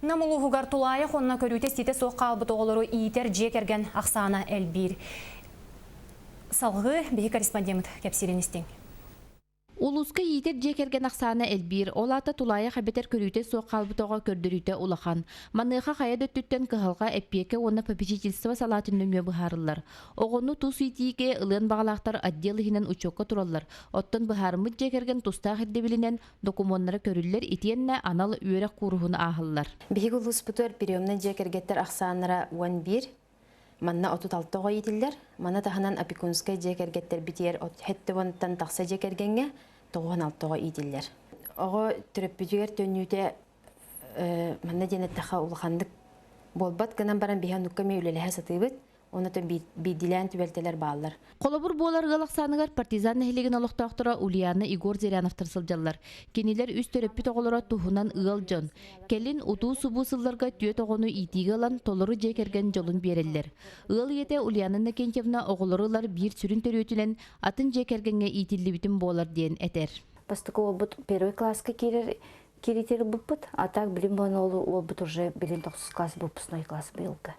Намулуғығар тулайы қонына көріуте сеті соққа албыт оғылыру иетер жек әрген ақсана әлбір. Салғы бейі корреспондент кәпсереністен. Улуска иетер жекерген ақсаны әлбір, олата тулайы қабетер көріуте соқ қалбытоға көрдірүйте улахан. Маныға қая дөттіттен кығылға әппеке оны попечительство салатын нөмі бұхарылар. Оғыны тұс итиге ылын бағалақтар отделығынан учокқа тұралар. Оттан бұхарымыд жекерген тұстақ ердебілінен документары көрілер етенне анал үйерек құруғын ағылар. Бейгі ұлыс бұтыр периомнан жекергеттер ақсаныра 11, манна 36-ға етілдер, мана тағынан опекунскай жекергеттер бітер хетті онттан тақса жекергенге 96-ға етілдер. Оғы түріппүдігер төнүйте манна денеттіға ұлғандық болбат гынан баран бейхан нүккеме үлеліға сатыбыт, оны төн бейділән түбелтелер бағалар. Қолабыр болар ғалақсанығар партизан нәхілеген олықтақтыра Ульяна Игор Зыряновтар сылжалар. Кенелер үз төріппі тоғылыра тұхынан ұғал жон. Келін ұту сұбу сылларға түйет оғыны итиге алан толыры жекерген жолын берелер. Ұғал ете Ульяна Накентьевна оғылырылар бір сүрін төрөтілен атын жекергенге итілі бітім болар дейін әтер. Постықы обыт первый класска керетері бұппыт, а так білім болын олы обыт уже білім 9 класс бұппысной класс бұйылғы.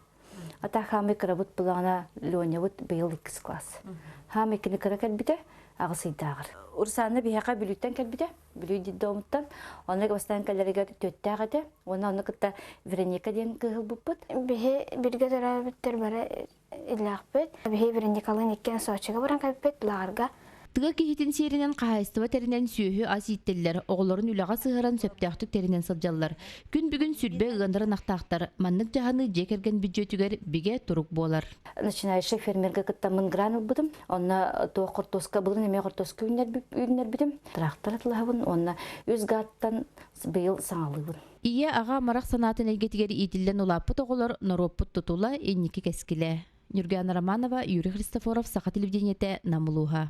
Ата хамы крабут булана Лёня вот быйыл 2 класс. Хамы кини кара кәлбите агысыйдагыр. Урсаны бияка бүлүттен кәлбите, бүлүди домуттан, аны бастан кәләргә төттәгәдә, аны кытта Вероника дигән кызыл буппыт. Бихе биргә тарабыттыр бара иләхбет. Бихе Вероникалын икән Сочига баран кәлбет ларга. Тыга кихитин серинен қағайстыва теринен сүйі аситтелер, оғыларын үліға сығыран сөптәқтік теринен сылжалар. Күн бүгін сүрбе ұғандырын ақтақтар, маннық жағаны жекерген бюджетігер биге тұрук болар. Начинающий фермерге кытта мынгран бұдым, онна то қортоска бұлын еме қортоска үйінер бідім. Трактор атылағын, онна өз ғаттан бейіл саңалығын. Ие аға марақ санатын әлгетігер етілден ұлаппыт оғылар нороппыт тұтула еннекі кәскілі. Нюргена Романова, Юрий Христофоров, Саха телевидениете, Намулуха.